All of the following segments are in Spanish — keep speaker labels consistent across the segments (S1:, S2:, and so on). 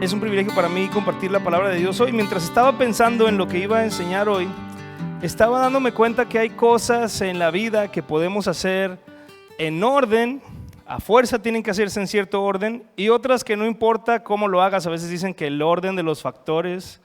S1: Es un privilegio para mí compartir la palabra de Dios hoy. Mientras estaba pensando en lo que iba a enseñar hoy, estaba dándome cuenta que hay cosas en la vida que podemos hacer en orden, a fuerza tienen que hacerse en cierto orden, y otras que no importa cómo lo hagas. A veces dicen que el orden de los factores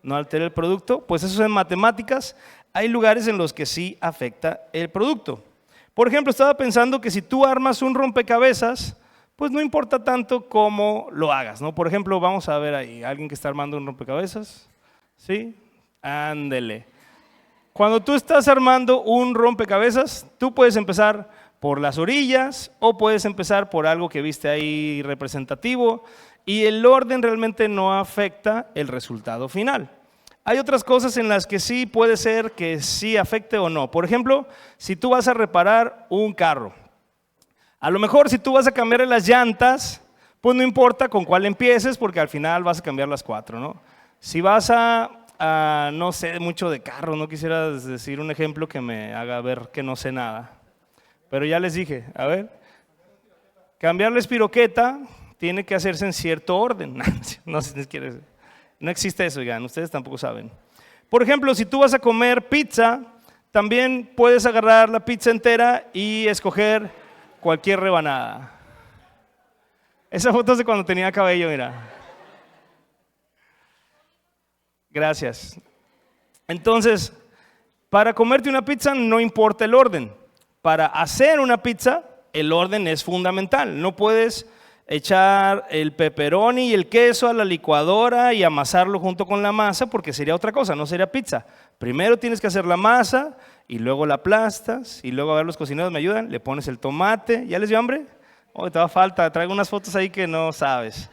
S1: no altera el producto. Pues eso en matemáticas hay lugares en los que sí afecta el producto. Por ejemplo, estaba pensando que si tú armas un rompecabezas, pues no importa tanto cómo lo hagas, ¿no? Por ejemplo, vamos a ver ahí, alguien que está armando un rompecabezas, ¿sí? Ándele. Cuando tú estás armando un rompecabezas, tú puedes empezar por las orillas o puedes empezar por algo que viste ahí representativo, y el orden realmente no afecta el resultado final. Hay otras cosas en las que sí puede ser que sí afecte o no. Por ejemplo, si tú vas a reparar un carro, a lo mejor si tú vas a cambiarle las llantas, pues no importa con cuál empieces, porque al final vas a cambiar las 4, ¿no? Si vas a no sé mucho de carro, no quisiera decir un ejemplo que me haga ver que no sé nada, pero ya les dije, a ver, cambiar la espiroqueta tiene que hacerse en cierto orden. No sé si quieres, no existe eso, ya, ustedes tampoco saben. Por ejemplo, si tú vas a comer pizza, también puedes agarrar la pizza entera y escoger cualquier rebanada. Esa foto es de cuando tenía cabello, mira. Gracias. Entonces, para comerte una pizza no importa el orden. Para hacer una pizza, el orden es fundamental. No puedes echar el pepperoni y el queso a la licuadora y amasarlo junto con la masa, porque sería otra cosa, no sería pizza. Primero tienes que hacer la masa y luego la aplastas, y luego, a ver, los cocineros me ayudan, le pones el tomate. ¿Ya les dio hambre? Oh, te va falta, traigo unas fotos ahí que no sabes.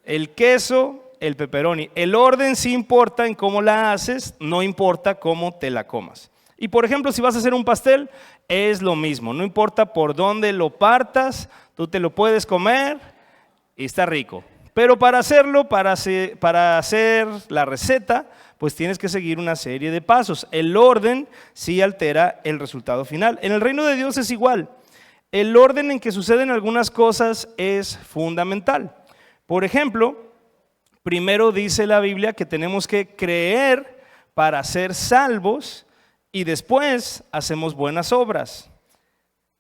S1: El queso, el pepperoni. El orden sí importa en cómo la haces, no importa cómo te la comas. Y por ejemplo, si vas a hacer un pastel, es lo mismo. No importa por dónde lo partas, tú te lo puedes comer y está rico. Pero para hacerlo, para hacer la receta, pues tienes que seguir una serie de pasos. El orden sí altera el resultado final. En el reino de Dios es igual. El orden en que suceden algunas cosas es fundamental. Por ejemplo, primero dice la Biblia que tenemos que creer para ser salvos y después hacemos buenas obras.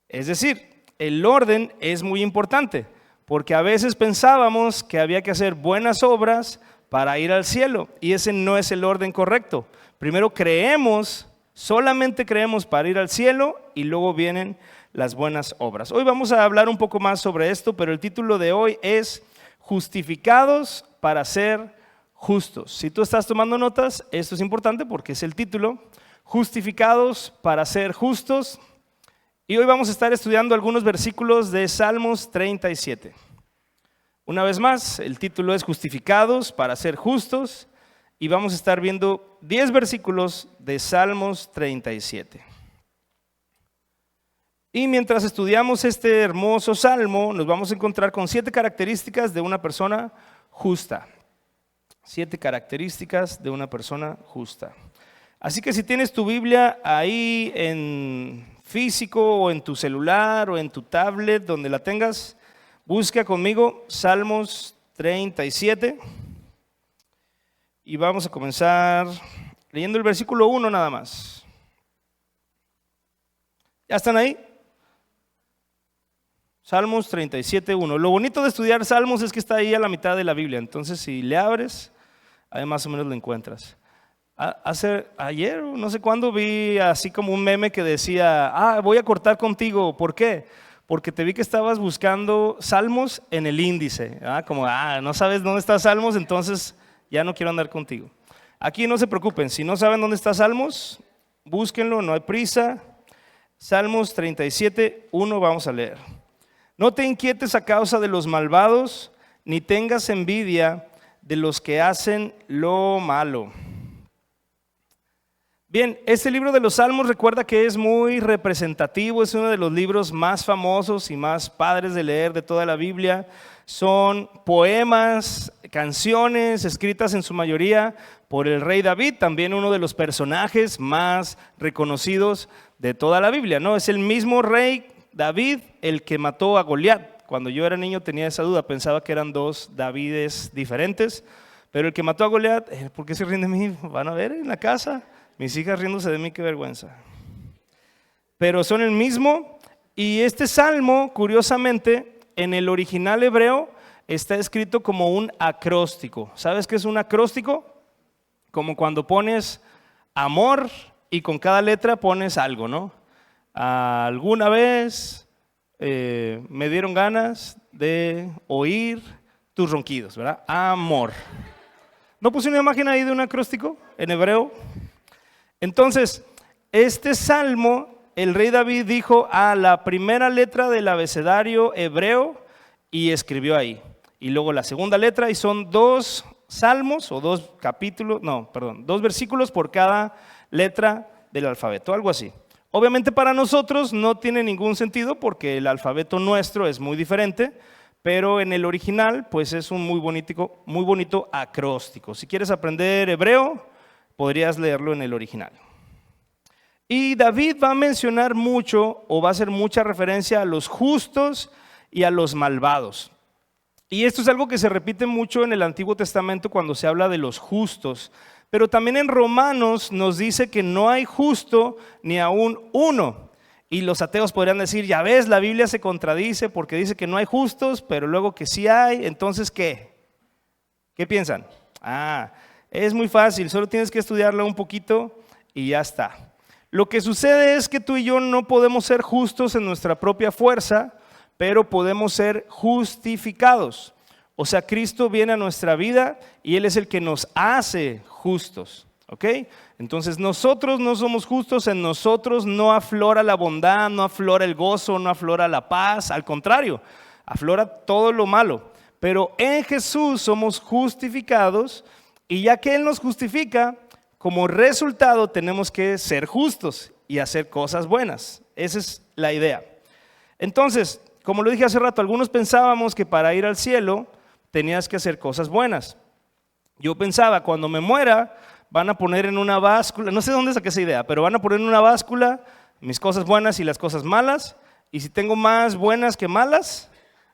S1: Es decir, el orden es muy importante, porque a veces pensábamos que había que hacer buenas obras para ir al cielo, y ese no es el orden correcto. Primero creemos, solamente creemos para ir al cielo, y luego vienen las buenas obras. Hoy vamos a hablar un poco más sobre esto, pero el título de hoy es Justificados para ser justos. Si tú estás tomando notas, esto es importante porque es el título, Justificados para ser justos. Y hoy vamos a estar estudiando algunos versículos de Salmos 37. Una vez más, el título es Justificados para ser justos, y vamos a estar viendo 10 versículos de Salmos 37. Y mientras estudiamos este hermoso salmo, nos vamos a encontrar con 7 características de una persona justa. 7 características de una persona justa. Así que si tienes tu Biblia ahí en físico o en tu celular o en tu tablet, donde la tengas, busca conmigo Salmos 37 y vamos a comenzar leyendo el versículo 1 nada más. ¿Ya están ahí? Salmos 37, 1. Lo bonito de estudiar Salmos es que está ahí a la mitad de la Biblia, entonces si le abres, ahí más o menos lo encuentras. Ayer, no sé cuándo, vi así como un meme que decía, voy a cortar contigo. ¿Por qué? Porque te vi que estabas buscando Salmos en el índice. Como, no sabes dónde está Salmos, entonces ya no quiero andar contigo. Aquí no se preocupen, si no saben dónde está Salmos, búsquenlo, no hay prisa. Salmos 37, 1 vamos a leer. No te inquietes a causa de los malvados, ni tengas envidia de los que hacen lo malo. Bien, este libro de los Salmos, recuerda que es muy representativo, es uno de los libros más famosos y más padres de leer de toda la Biblia. Son poemas, canciones escritas en su mayoría por el rey David, también uno de los personajes más reconocidos de toda la Biblia, ¿no? Es el mismo rey David el que mató a Goliat, Cuando yo era niño tenía esa duda, pensaba que eran dos Davides diferentes, pero el que mató a Goliat, ¿por qué se ríen de mí? Van a ver en la casa, mis hijas riéndose de mí, qué vergüenza. Pero son el mismo, y este salmo, curiosamente, en el original hebreo está escrito como un acróstico. ¿Sabes qué es un acróstico? Como cuando pones amor y con cada letra pones algo, ¿no? Alguna vez me dieron ganas de oír tus ronquidos, ¿verdad? Amor. ¿No puse una imagen ahí de un acróstico en hebreo? Entonces, este salmo, el rey David dijo a la primera letra del abecedario hebreo y escribió ahí. Y luego la segunda letra, y son dos salmos o dos capítulos, dos versículos por cada letra del alfabeto, algo así. Obviamente para nosotros no tiene ningún sentido porque el alfabeto nuestro es muy diferente, pero en el original pues es un muy bonito acróstico. Si quieres aprender hebreo, podrías leerlo en el original. Y David va a mencionar mucho o va a hacer mucha referencia a los justos y a los malvados. Y esto es algo que se repite mucho en el Antiguo Testamento cuando se habla de los justos. Pero también en Romanos nos dice que no hay justo ni aún uno. Y los ateos podrían decir, ya ves, la Biblia se contradice porque dice que no hay justos, pero luego que sí hay. Entonces, ¿qué? ¿Qué piensan? Es muy fácil, solo tienes que estudiarla un poquito y ya está. Lo que sucede es que tú y yo no podemos ser justos en nuestra propia fuerza, pero podemos ser justificados. O sea, Cristo viene a nuestra vida y Él es el que nos hace justos, ¿ok? Entonces nosotros no somos justos, en nosotros no aflora la bondad, no aflora el gozo, no aflora la paz, al contrario, aflora todo lo malo. Pero en Jesús somos justificados y ya que Él nos justifica, como resultado tenemos que ser justos y hacer cosas buenas. Esa es la idea. Entonces, como lo dije hace rato, algunos pensábamos que para ir al cielo tenías que hacer cosas buenas. Yo pensaba, cuando me muera, van a poner en una báscula, no sé dónde saqué esa idea, pero van a poner en una báscula mis cosas buenas y las cosas malas, y si tengo más buenas que malas,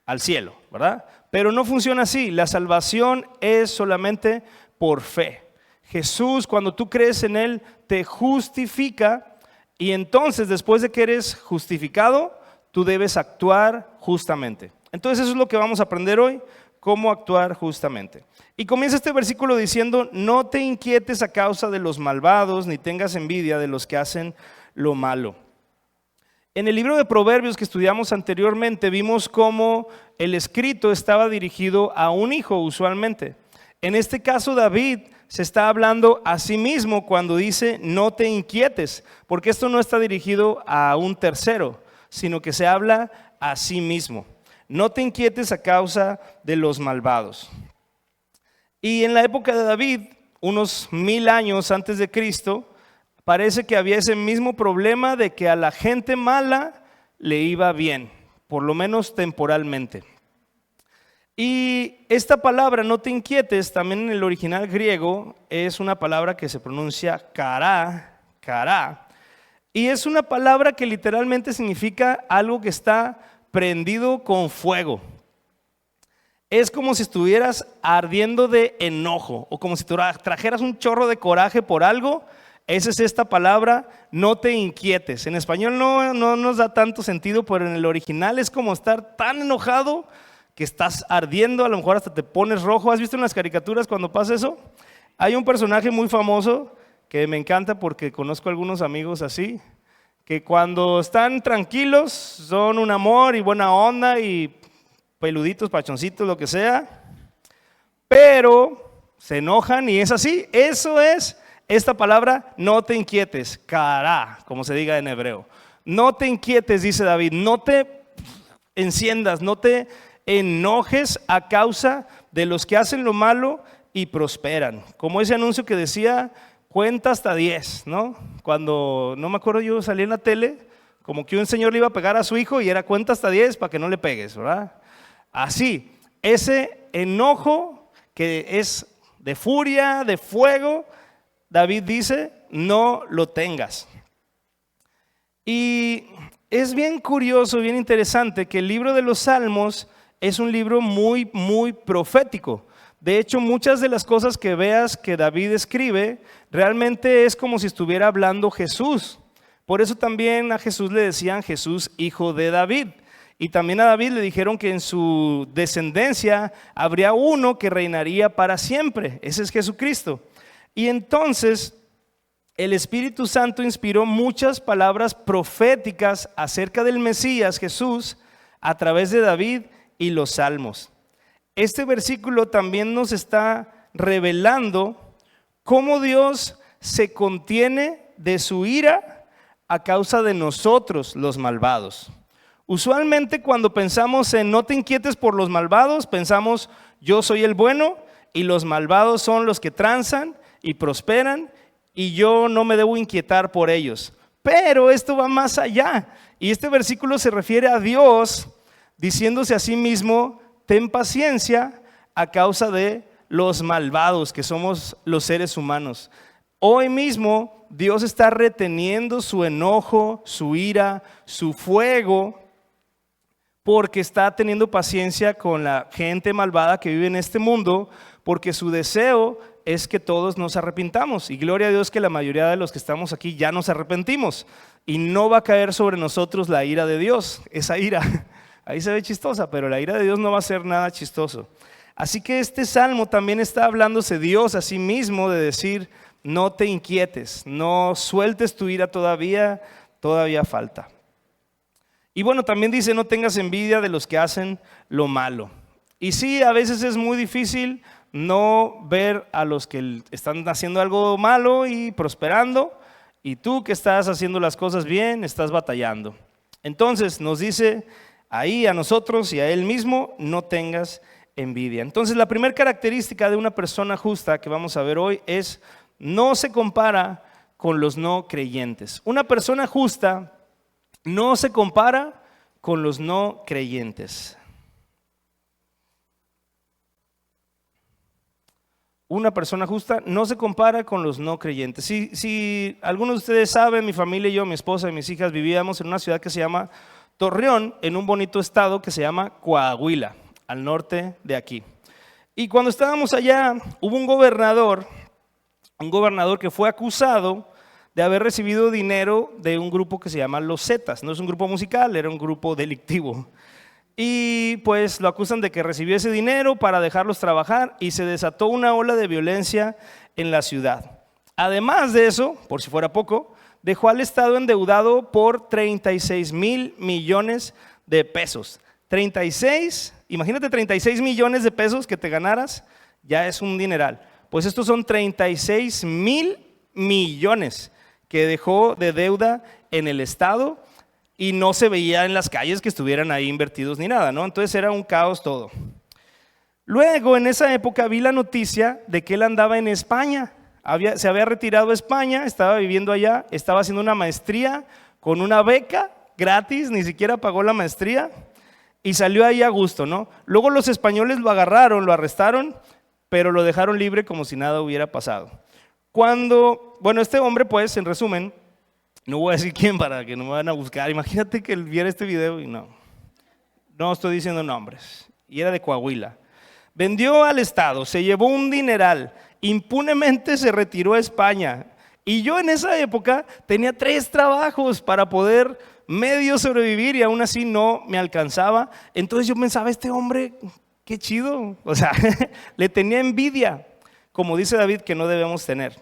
S1: al cielo, ¿verdad? Pero no funciona así, la salvación es solamente por fe. Jesús, cuando tú crees en Él, te justifica, y entonces después de que eres justificado, tú debes actuar justamente. Entonces eso es lo que vamos a aprender hoy, cómo actuar justamente. Y comienza este versículo diciendo, no te inquietes a causa de los malvados, ni tengas envidia de los que hacen lo malo. En el libro de Proverbios que estudiamos anteriormente, vimos cómo el escrito estaba dirigido a un hijo usualmente. En este caso David se está hablando a sí mismo cuando dice, no te inquietes, porque esto no está dirigido a un tercero, sino que se habla a sí mismo. No te inquietes a causa de los malvados. Y en la época de David, unos 1000 años antes de Cristo, parece que había ese mismo problema de que a la gente mala le iba bien, por lo menos temporalmente. Y esta palabra, no te inquietes, también en el original griego es una palabra que se pronuncia kará. Y es una palabra que literalmente significa algo que está prendido con fuego. Es como si estuvieras ardiendo de enojo o como si trajeras un chorro de coraje por algo. Esa es esta palabra, no te inquietes. En español no nos da tanto sentido, pero en el original es como estar tan enojado que estás ardiendo, a lo mejor hasta te pones rojo. ¿Has visto en las caricaturas cuando pasa eso? Hay un personaje muy famoso que me encanta porque conozco a algunos amigos así, que cuando están tranquilos son un amor y buena onda y peluditos, pachoncitos, lo que sea, pero se enojan y es así. Eso es esta palabra, no te inquietes, kará, como se diga en hebreo. No te inquietes, dice David, no te enciendas, no te enojes a causa de los que hacen lo malo y prosperan. Como ese anuncio que decía, cuenta hasta 10, ¿no? Cuando, no me acuerdo, yo salí en la tele, como que un señor le iba a pegar a su hijo y era cuenta hasta 10 para que no le pegues, ¿verdad? Así, ese enojo que es de furia, de fuego, David dice, no lo tengas. Y es bien curioso, bien interesante que el libro de los Salmos es un libro muy, muy profético. De hecho, muchas de las cosas que veas que David escribe, realmente es como si estuviera hablando Jesús. Por eso también a Jesús le decían Jesús, hijo de David. Y también a David le dijeron que en su descendencia habría uno que reinaría para siempre. Ese es Jesucristo. Y entonces el Espíritu Santo inspiró muchas palabras proféticas acerca del Mesías Jesús a través de David y los Salmos. Este versículo también nos está revelando cómo Dios se contiene de su ira a causa de nosotros, los malvados. Usualmente cuando pensamos en no te inquietes por los malvados, pensamos yo soy el bueno y los malvados son los que tranzan y prosperan y yo no me debo inquietar por ellos. Pero esto va más allá y este versículo se refiere a Dios diciéndose a sí mismo, ten paciencia a causa de los malvados que somos los seres humanos. Hoy mismo Dios está reteniendo su enojo, su ira, su fuego, porque está teniendo paciencia con la gente malvada que vive en este mundo, porque su deseo es que todos nos arrepintamos. Y gloria a Dios que la mayoría de los que estamos aquí ya nos arrepentimos. Y no va a caer sobre nosotros la ira de Dios, esa ira. Ahí se ve chistosa, pero la ira de Dios no va a ser nada chistoso. Así que este salmo también está hablándose Dios a sí mismo de decir, no te inquietes, no sueltes tu ira todavía falta. Y bueno, también dice, no tengas envidia de los que hacen lo malo. Y sí, a veces es muy difícil no ver a los que están haciendo algo malo y prosperando, y tú que estás haciendo las cosas bien, estás batallando. Entonces nos dice ahí a nosotros y a él mismo, no tengas envidia. Entonces la primera característica de una persona justa que vamos a ver hoy es, no se compara con los no creyentes. Una persona justa no se compara con los no creyentes. Una persona justa no se compara con los no creyentes. Si algunos de ustedes saben, mi familia y yo, mi esposa y mis hijas vivíamos en una ciudad que se llama Torreón, en un bonito estado que se llama Coahuila, al norte de aquí. Y cuando estábamos allá, hubo un gobernador que fue acusado de haber recibido dinero de un grupo que se llama Los Zetas. No es un grupo musical, era un grupo delictivo. Y pues lo acusan de que recibió ese dinero para dejarlos trabajar y se desató una ola de violencia en la ciudad. Además de eso, por si fuera poco, dejó al Estado endeudado por 36 mil millones de pesos. Imagínate 36 millones de pesos que te ganaras, ya es un dineral. Pues estos son 36 mil millones que dejó de deuda en el Estado y no se veía en las calles que estuvieran ahí invertidos ni nada, ¿no? Entonces era un caos todo. Luego en esa época vi la noticia de que él andaba en España, se había retirado a España, estaba viviendo allá, estaba haciendo una maestría con una beca gratis, ni siquiera pagó la maestría y salió ahí a gusto, ¿no? Luego los españoles lo agarraron, lo arrestaron, pero lo dejaron libre como si nada hubiera pasado. Este hombre, pues, en resumen, no voy a decir quién para que no me vayan a buscar. Imagínate que él viera este video y no estoy diciendo nombres. Y era de Coahuila. Vendió al Estado, se llevó un dineral, impunemente se retiró a España. Y yo en esa época tenía 3 trabajos para poder medio sobrevivir y aún así no me alcanzaba. Entonces yo pensaba, este hombre, qué chido. O sea, le tenía envidia, como dice David, que no debemos tener.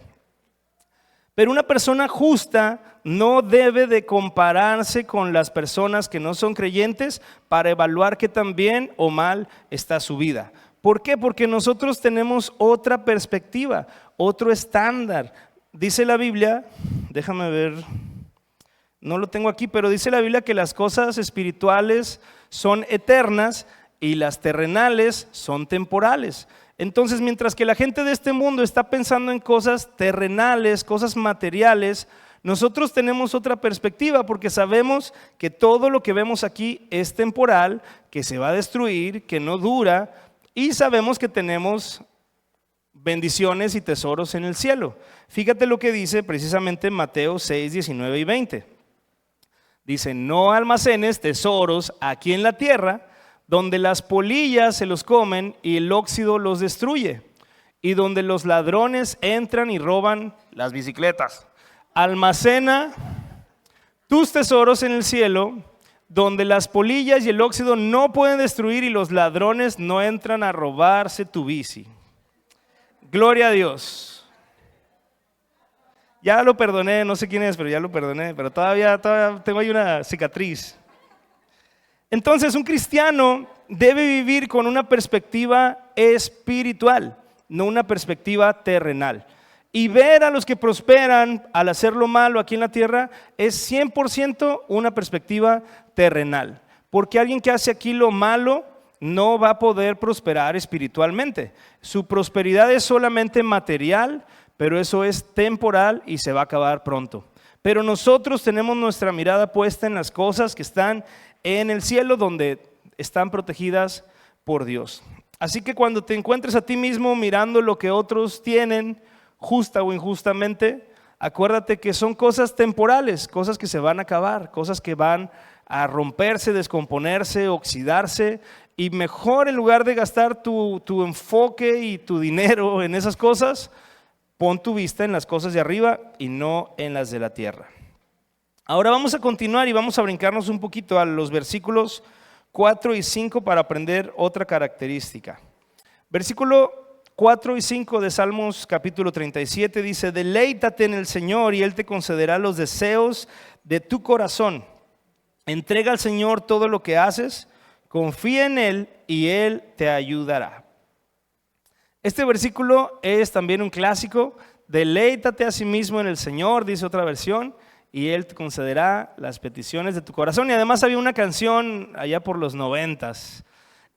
S1: Pero una persona justa no debe de compararse con las personas que no son creyentes para evaluar qué tan bien o mal está su vida. ¿Por qué? Porque nosotros tenemos otra perspectiva, otro estándar. Dice la Biblia, déjame ver, no lo tengo aquí, pero dice la Biblia que las cosas espirituales son eternas y las terrenales son temporales. Entonces, mientras que la gente de este mundo está pensando en cosas terrenales, cosas materiales, nosotros tenemos otra perspectiva porque sabemos que todo lo que vemos aquí es temporal, que se va a destruir, que no dura, y sabemos que tenemos bendiciones y tesoros en el cielo. Fíjate lo que dice precisamente Mateo 6, 19 y 20. Dice, no almacenes tesoros aquí en la tierra, donde las polillas se los comen y el óxido los destruye, y donde los ladrones entran y roban las bicicletas. Almacena tus tesoros en el cielo, donde las polillas y el óxido no pueden destruir y los ladrones no entran a robarse tu bici. Gloria a Dios. Ya lo perdoné, no sé quién es, pero ya lo perdoné, pero todavía tengo ahí una cicatriz. Entonces, un cristiano debe vivir con una perspectiva espiritual, no una perspectiva terrenal. Y ver a los que prosperan al hacer lo malo aquí en la tierra es 100% una perspectiva terrenal. Porque alguien que hace aquí lo malo no va a poder prosperar espiritualmente. Su prosperidad es solamente material, pero eso es temporal y se va a acabar pronto. Pero nosotros tenemos nuestra mirada puesta en las cosas que están en el cielo, donde están protegidas por Dios. Así que cuando te encuentres a ti mismo mirando lo que otros tienen, justa o injustamente, acuérdate que son cosas temporales, cosas que se van a acabar, cosas que van a romperse, descomponerse, oxidarse, y mejor en lugar de gastar tu enfoque y tu dinero en esas cosas, pon tu vista en las cosas de arriba y no en las de la tierra. Ahora vamos a continuar y vamos a brincarnos un poquito a los versículos 4 y 5 para aprender otra característica. Versículo 4 y 5 de Salmos capítulo 37 dice, deleítate en el Señor y Él te concederá los deseos de tu corazón. Entrega al Señor todo lo que haces, confía en Él y Él te ayudará. Este versículo es también un clásico. Deleítate a sí mismo en el Señor, dice otra versión, y Él te concederá las peticiones de tu corazón. Y además había una canción allá por los 90s.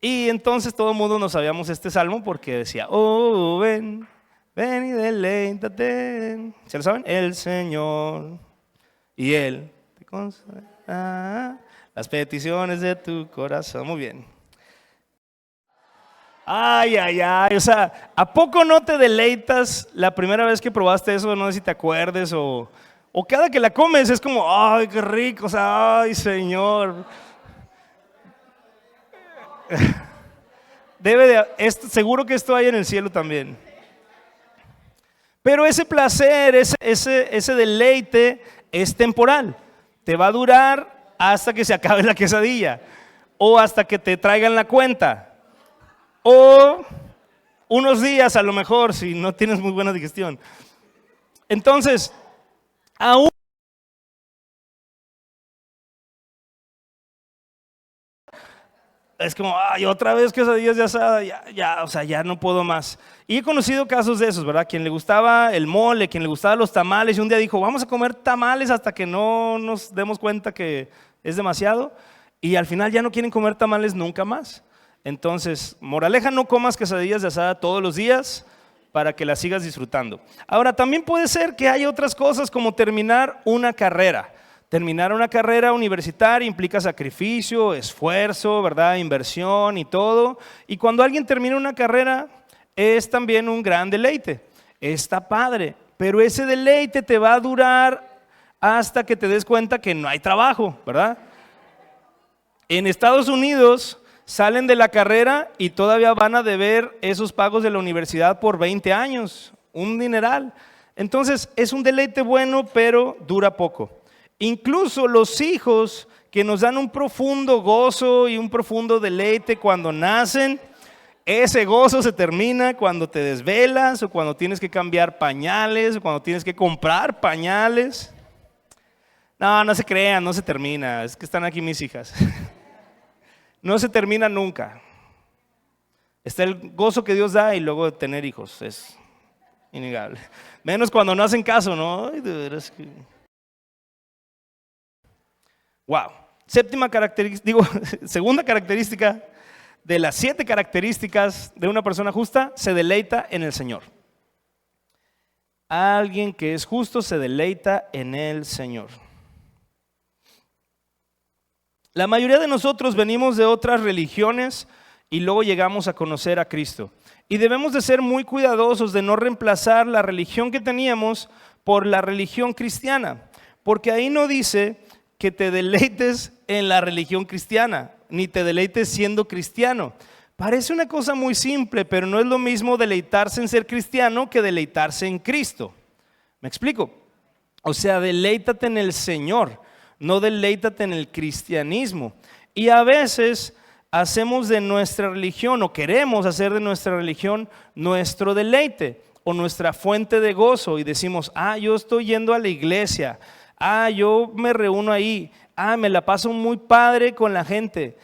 S1: Y entonces todo el mundo nos sabíamos este salmo porque decía, oh, ven y deleítate. ¿Se lo saben? El Señor y Él te concederá las peticiones de tu corazón. Muy bien. Ay, o sea, ¿a poco no te deleitas la primera vez que probaste eso? No sé si te acuerdes o cada que la comes es como, ay, qué rico, o sea, ay, Señor. Seguro que esto hay en el cielo también. Pero ese placer, ese deleite es temporal. Te va a durar hasta que se acabe la quesadilla o hasta que te traigan la cuenta. O unos días a lo mejor, si no tienes muy buena digestión. Entonces, aún es como, ay, otra vez quesadillas de asada, o sea, ya no puedo más. Y he conocido casos de esos, ¿verdad? Quien le gustaba el mole, quien le gustaban los tamales, y un día dijo, vamos a comer tamales hasta que no nos demos cuenta que es demasiado. Y al final ya no quieren comer tamales nunca más. Entonces, moraleja, no comas quesadillas de asada todos los días para que las sigas disfrutando. Ahora, también puede ser que haya otras cosas como terminar una carrera. Terminar una carrera universitaria implica sacrificio, esfuerzo, ¿verdad? Inversión y todo. Y cuando alguien termina una carrera es también un gran deleite. Está padre, pero ese deleite te va a durar hasta que te des cuenta que no hay trabajo, ¿verdad? En Estados Unidos salen de la carrera y todavía van a deber esos pagos de la universidad por 20 años, un dineral. Entonces es un deleite bueno, pero dura poco. Incluso los hijos que nos dan un profundo gozo y un profundo deleite cuando nacen, ese gozo se termina cuando te desvelas o cuando tienes que cambiar pañales o cuando tienes que comprar pañales. No se crean, no se termina, es que están aquí mis hijas. No se termina nunca. Está el gozo que Dios da y luego de tener hijos, es innegable. Menos cuando no hacen caso, ¿no? Ay, de veras que... Wow. Segunda característica de las 7 características de una persona justa, se deleita en el Señor. Alguien que es justo se deleita en el Señor. La mayoría de nosotros venimos de otras religiones y luego llegamos a conocer a Cristo. Y debemos de ser muy cuidadosos de no reemplazar la religión que teníamos por la religión cristiana. Porque ahí no dice que te deleites en la religión cristiana, ni te deleites siendo cristiano. Parece una cosa muy simple, pero no es lo mismo deleitarse en ser cristiano que deleitarse en Cristo. ¿Me explico? O sea, deleítate en el Señor, no deleítate en el cristianismo. Y a veces hacemos de nuestra religión, o queremos hacer de nuestra religión, nuestro deleite o nuestra fuente de gozo, y decimos, yo estoy yendo a la iglesia, yo me reúno ahí, me la paso muy padre con la gente,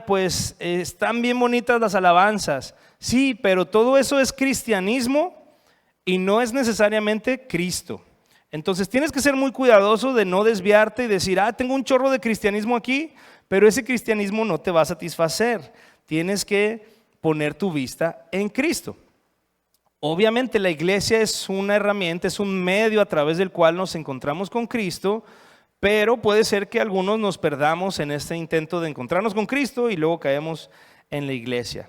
S1: pues están bien bonitas las alabanzas. Sí, pero todo eso es cristianismo y no es necesariamente Cristo. Entonces tienes que ser muy cuidadoso de no desviarte y decir, tengo un chorro de cristianismo aquí, pero ese cristianismo no te va a satisfacer. Tienes que poner tu vista en Cristo. Obviamente la iglesia es una herramienta, es un medio a través del cual nos encontramos con Cristo, pero puede ser que algunos nos perdamos en este intento de encontrarnos con Cristo y luego caemos en la iglesia.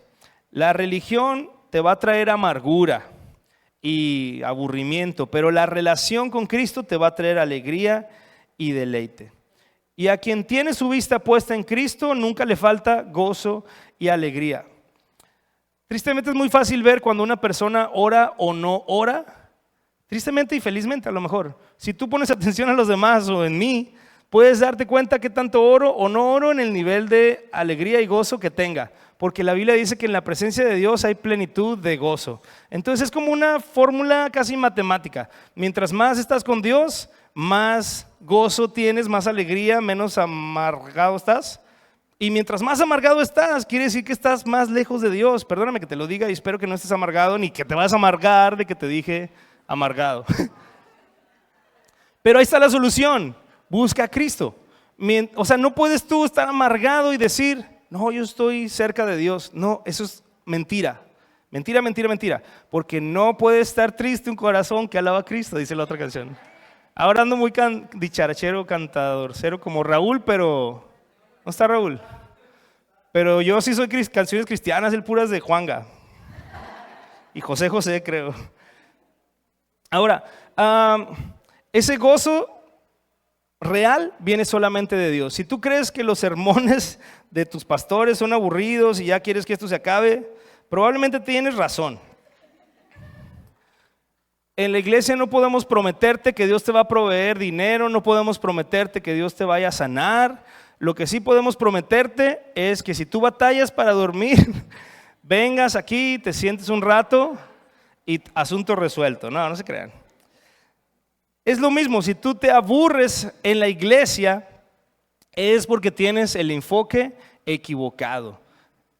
S1: La religión te va a traer amargura y aburrimiento, pero la relación con Cristo te va a traer alegría y deleite. Y a quien tiene su vista puesta en Cristo nunca le falta gozo y alegría. Tristemente es muy fácil ver cuando una persona ora o no ora. Tristemente y felizmente a lo mejor. Si tú pones atención a los demás o en mí, puedes darte cuenta que tanto oro o no oro en el nivel de alegría y gozo que tenga. Porque la Biblia dice que en la presencia de Dios hay plenitud de gozo. Entonces es como una fórmula casi matemática. Mientras más estás con Dios, más gozo tienes, más alegría, menos amargado estás. Y mientras más amargado estás, quiere decir que estás más lejos de Dios. Perdóname que te lo diga y espero que no estés amargado, ni que te vas a amargar de que te dije amargado. Pero ahí está la solución, busca a Cristo. O sea, no puedes tú estar amargado y decir, no, yo estoy cerca de Dios. No, eso es mentira. Mentira, mentira, mentira. Porque no puede estar triste un corazón que alaba a Cristo, dice la otra canción. Ahora ando muy dicharachero, cantadorcero como Raúl, pero no está Raúl. Pero yo sí soy canciones cristianas, el puras de Juanga y José José, creo. Ahora, ese gozo real viene solamente de Dios. Si tú crees que los sermones de tus pastores son aburridos y ya quieres que esto se acabe, probablemente tienes razón. En la iglesia no podemos prometerte que Dios te va a proveer dinero, no podemos prometerte que Dios te vaya a sanar. Lo que sí podemos prometerte es que si tú batallas para dormir, vengas aquí, te sientes un rato y asunto resuelto. No se crean. Es lo mismo, si tú te aburres en la iglesia, es porque tienes el enfoque equivocado.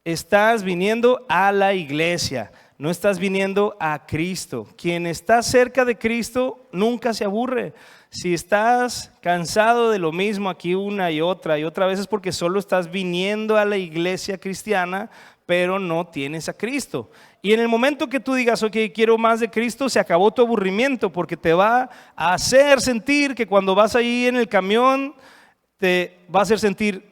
S1: Estás viniendo a la iglesia, no estás viniendo a Cristo. Quien está cerca de Cristo nunca se aburre. Si estás cansado de lo mismo aquí una y otra vez, es porque solo estás viniendo a la iglesia cristiana, pero no tienes a Cristo. Y en el momento que tú digas, ok, quiero más de Cristo, se acabó tu aburrimiento, porque te va a hacer sentir que cuando vas ahí en el camión, te va a hacer sentir,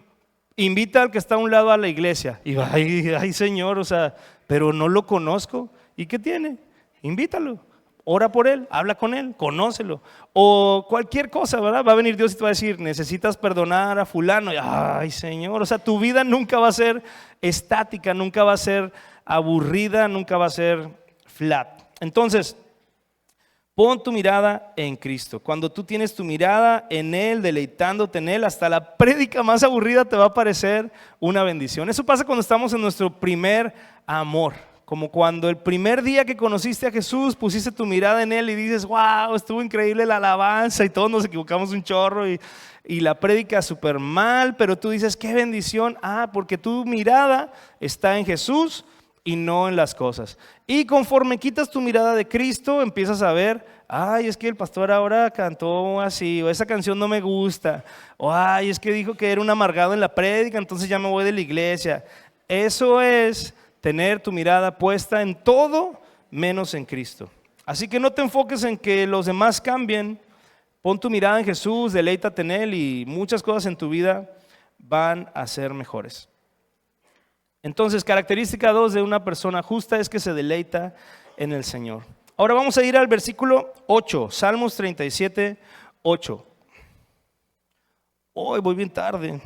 S1: invita al que está a un lado a la iglesia. Y ay Señor, o sea, pero no lo conozco. ¿Y qué tiene? Invítalo. Ora por él, habla con él, conócelo. O cualquier cosa, ¿verdad? Va a venir Dios y te va a decir, necesitas perdonar a fulano. Y, ay Señor, o sea, tu vida nunca va a ser estática, nunca va a ser aburrida, nunca va a ser flat. Entonces, pon tu mirada en Cristo. Cuando tú tienes tu mirada en Él, deleitándote en Él, hasta la prédica más aburrida te va a parecer una bendición. Eso pasa cuando estamos en nuestro primer amor. Como cuando el primer día que conociste a Jesús, pusiste tu mirada en Él y dices, wow, estuvo increíble la alabanza y todos nos equivocamos un chorro y la prédica súper mal, pero tú dices, qué bendición, porque tu mirada está en Jesús y no en las cosas. Y conforme quitas tu mirada de Cristo, empiezas a ver, es que el pastor ahora cantó así, o esa canción no me gusta, o es que dijo que era un amargado en la prédica, entonces ya me voy de la iglesia. Eso es tener tu mirada puesta en todo menos en Cristo. Así que no te enfoques en que los demás cambien, pon tu mirada en Jesús, deleítate en Él y muchas cosas en tu vida van a ser mejores. Entonces, característica 2 de una persona justa es que se deleita en el Señor. Ahora vamos a ir al versículo 8, Salmos 37, 8. Hoy voy bien tarde.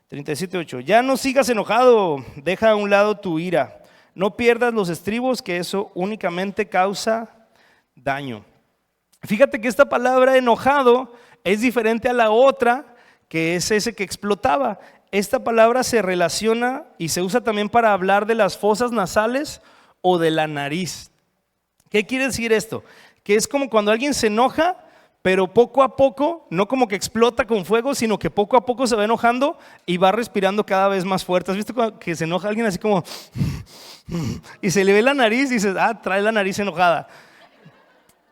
S1: 37:8. Ya no sigas enojado, deja a un lado tu ira. No pierdas los estribos, que eso únicamente causa daño. Fíjate que esta palabra enojado es diferente a la otra, que es ese que explotaba. Esta palabra se relaciona y se usa también para hablar de las fosas nasales o de la nariz. ¿Qué quiere decir esto? Que es como cuando alguien se enoja, pero poco a poco, no como que explota con fuego, sino que poco a poco se va enojando y va respirando cada vez más fuerte. ¿Has visto que se enoja alguien así como y se le ve la nariz y dices, trae la nariz enojada?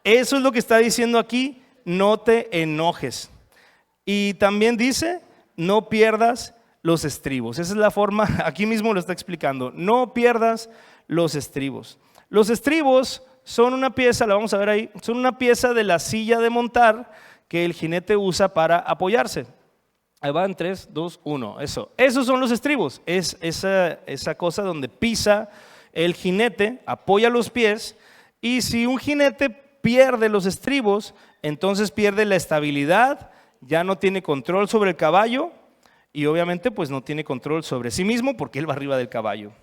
S1: Eso es lo que está diciendo aquí, no te enojes. Y también dice, no pierdas los estribos. Esa es la forma, aquí mismo lo está explicando, no pierdas los estribos. Los estribos son una pieza, la vamos a ver ahí, son una pieza de la silla de montar que el jinete usa para apoyarse. Ahí van, 3, 2, 1, eso. Esos son los estribos, es esa cosa donde pisa el jinete, apoya los pies, y si un jinete pierde los estribos, entonces pierde la estabilidad, ya no tiene control sobre el caballo y obviamente pues no tiene control sobre sí mismo porque él va arriba del caballo.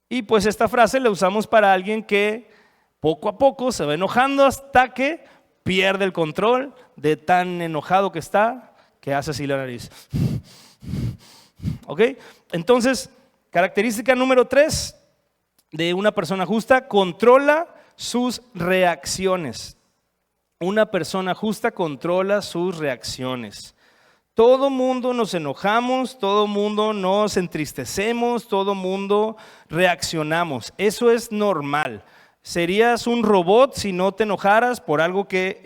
S1: Y pues esta frase la usamos para alguien que poco a poco se va enojando hasta que pierde el control de tan enojado que está, que hace así la nariz. ¿Ok? Entonces, característica número 3 de una persona justa: controla sus reacciones. Una persona justa controla sus reacciones. Todo mundo nos enojamos, todo mundo nos entristecemos, todo mundo reaccionamos. Eso es normal. Serías un robot si no te enojaras por algo que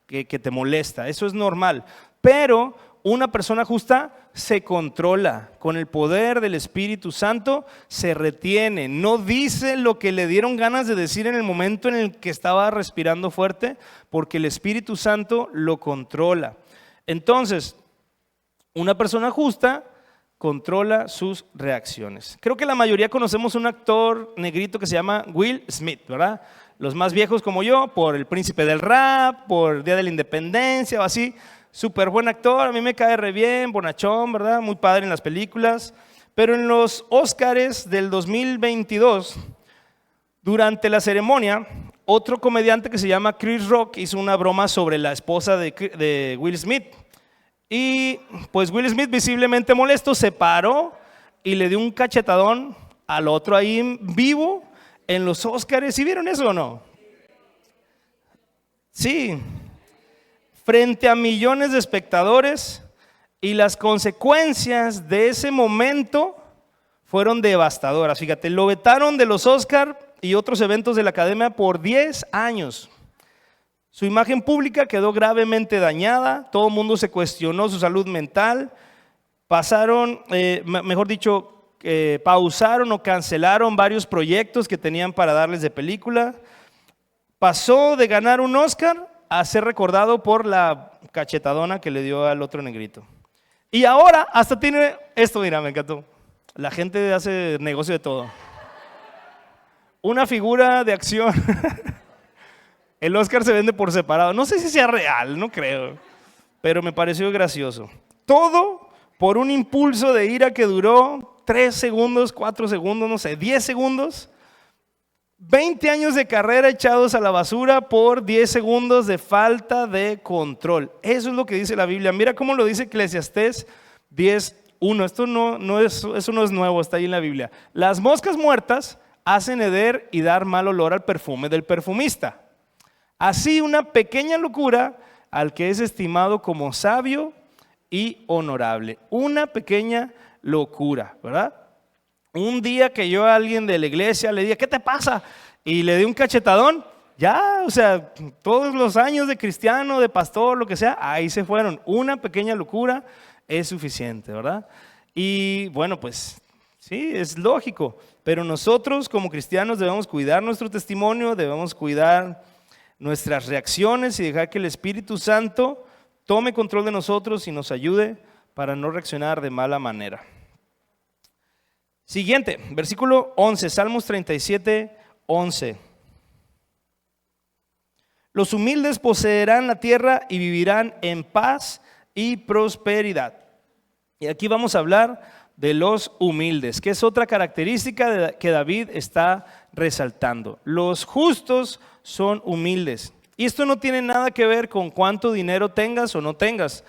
S1: te molesta. Eso es normal. Pero una persona justa se controla. Con el poder del Espíritu Santo se retiene. No dice lo que le dieron ganas de decir en el momento en el que estaba respirando fuerte, porque el Espíritu Santo lo controla. Entonces, una persona justa controla sus reacciones. Creo que la mayoría conocemos un actor negrito que se llama Will Smith, ¿verdad? Los más viejos como yo, por El Príncipe del Rap, por Día de la Independencia o así. Súper buen actor, a mí me cae re bien, bonachón, ¿verdad? Muy padre en las películas. Pero en los Óscares del 2022, durante la ceremonia, otro comediante que se llama Chris Rock hizo una broma sobre la esposa de Will Smith. Y pues Will Smith, visiblemente molesto, se paró y le dio un cachetadón al otro ahí en vivo en los Óscares. ¿Sí vieron eso o no? Sí. Frente a millones de espectadores, y las consecuencias de ese momento fueron devastadoras. Fíjate, lo vetaron de los Óscar y otros eventos de la academia por 10 años. Su imagen pública quedó gravemente dañada, todo el mundo se cuestionó su salud mental, pausaron o cancelaron varios proyectos que tenían para darles de película. Pasó de ganar un Óscar a ser recordado por la cachetadona que le dio al otro negrito. Y ahora hasta tiene esto, mira, me encantó. La gente hace negocio de todo. Una figura de acción. El Óscar se vende por separado. No sé si sea real, no creo, pero me pareció gracioso. Todo por un impulso de ira que duró 3 segundos, 4 segundos, no sé, 10 segundos. 20 años de carrera echados a la basura por 10 segundos de falta de control. Eso es lo que dice la Biblia. Mira cómo lo dice Eclesiastés 10:1. Eso no es nuevo, está ahí en la Biblia. Las moscas muertas hacen heder y dar mal olor al perfume del perfumista. Así una pequeña locura al que es estimado como sabio y honorable. Una pequeña locura, ¿verdad? Un día que yo a alguien de la iglesia le dije, ¿qué te pasa? Y le di un cachetadón, ya, o sea, todos los años de cristiano, de pastor, lo que sea, ahí se fueron. Una pequeña locura es suficiente, ¿verdad? Y bueno, pues sí, es lógico, pero nosotros como cristianos debemos cuidar nuestro testimonio, debemos cuidar nuestras reacciones y dejar que el Espíritu Santo tome control de nosotros y nos ayude para no reaccionar de mala manera. Siguiente, versículo 11, Salmos 37:11. Los humildes poseerán la tierra y vivirán en paz y prosperidad. Y aquí vamos a hablar de los humildes, que es otra característica que David está resaltando. Los justos son humildes. Y esto no tiene nada que ver con cuánto dinero tengas o no tengas,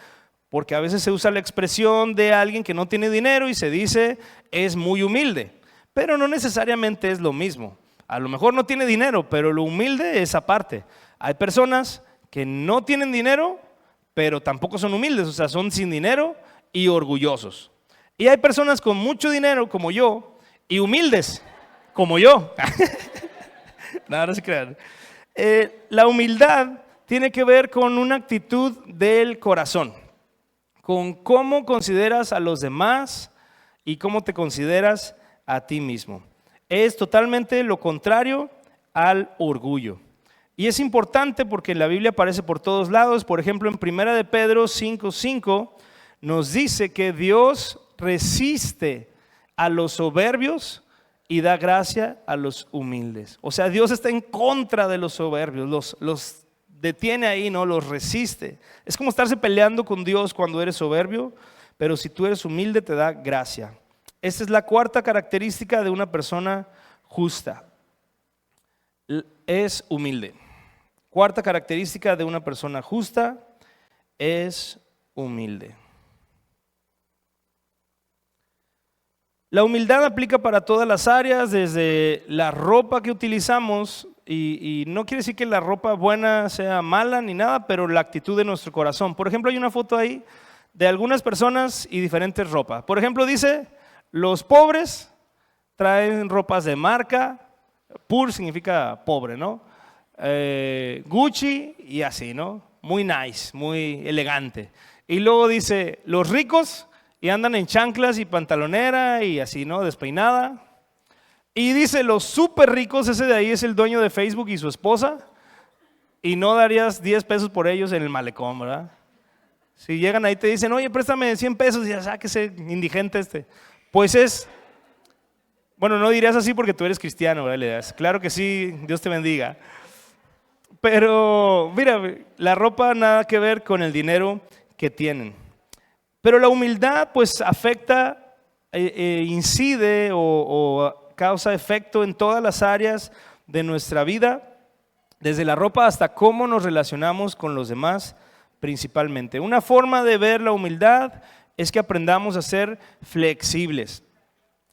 S1: porque a veces se usa la expresión de alguien que no tiene dinero y se dice es muy humilde, pero no necesariamente es lo mismo. A lo mejor no tiene dinero, pero lo humilde es aparte. Hay personas que no tienen dinero, pero tampoco son humildes, o sea, son sin dinero y orgullosos. Y hay personas con mucho dinero como yo y humildes como yo. No se crean. La humildad tiene que ver con una actitud del corazón, con cómo consideras a los demás y cómo te consideras a ti mismo. Es totalmente lo contrario al orgullo. Y es importante porque la Biblia aparece por todos lados. Por ejemplo, en 1 de Pedro 5:5 nos dice que Dios resiste a los soberbios y da gracia a los humildes. O sea, Dios está en contra de los soberbios, los detiene ahí, ¿no? Los resiste. Es como estarse peleando con Dios cuando eres soberbio, pero si tú eres humilde te da gracia. Esta es la cuarta característica de una persona justa. Es humilde. Cuarta característica de una persona justa es humilde. La humildad aplica para todas las áreas, desde la ropa que utilizamos, y no quiere decir que la ropa buena sea mala ni nada, pero la actitud de nuestro corazón. Por ejemplo, hay una foto ahí de algunas personas y diferentes ropas. Por ejemplo, dice, los pobres traen ropas de marca, poor significa pobre, ¿no? Gucci y así, ¿no? Muy nice, muy elegante. Y luego dice, los ricos y andan en chanclas y pantalonera y así, ¿no? Despeinada. Y dice, los súper ricos, ese de ahí es el dueño de Facebook y su esposa, y no darías 10 pesos por ellos en el malecón, ¿verdad? Si llegan ahí te dicen, oye, préstame 100 pesos y ya sáquese, indigente este. Pues es, bueno, no dirías así porque tú eres cristiano, ¿verdad? Le das, claro que sí, Dios te bendiga. Pero mira, la ropa nada que ver con el dinero que tienen. Pero la humildad pues afecta, incide o causa efecto en todas las áreas de nuestra vida, desde la ropa hasta cómo nos relacionamos con los demás principalmente. Una forma de ver la humildad es que aprendamos a ser flexibles.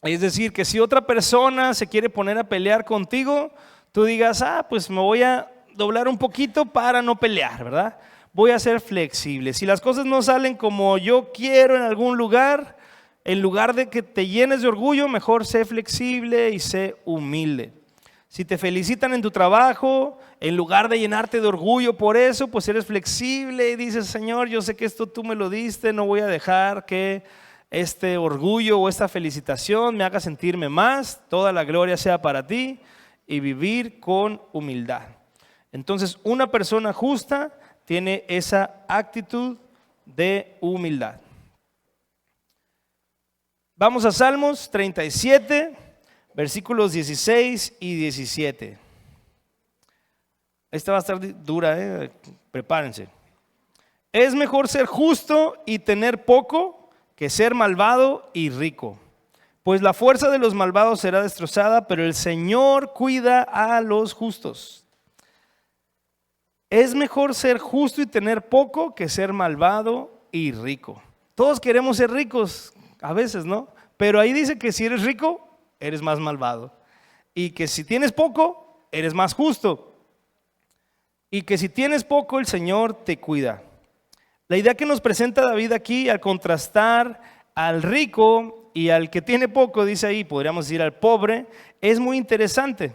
S1: Es decir, que si otra persona se quiere poner a pelear contigo, tú digas, pues me voy a doblar un poquito para no pelear, ¿verdad? Voy a ser flexible. Si las cosas no salen como yo quiero en algún lugar, en lugar de que te llenes de orgullo, mejor sé flexible y sé humilde. Si te felicitan en tu trabajo, en lugar de llenarte de orgullo por eso, pues eres flexible y dices, Señor, yo sé que esto tú me lo diste, no voy a dejar que este orgullo o esta felicitación me haga sentirme más, toda la gloria sea para ti, y vivir con humildad. Entonces, una persona justa tiene esa actitud de humildad. Vamos a Salmos 37, versículos 16 y 17. Esta va a estar dura, prepárense. Es mejor ser justo y tener poco que ser malvado y rico. Pues la fuerza de los malvados será destrozada, pero el Señor cuida a los justos. Es mejor ser justo y tener poco que ser malvado y rico. Todos queremos ser ricos, a veces, ¿no? Pero ahí dice que si eres rico, eres más malvado. Y que si tienes poco, eres más justo. Y que si tienes poco, el Señor te cuida. La idea que nos presenta David aquí, al contrastar al rico y al que tiene poco, dice ahí, podríamos decir al pobre, es muy interesante.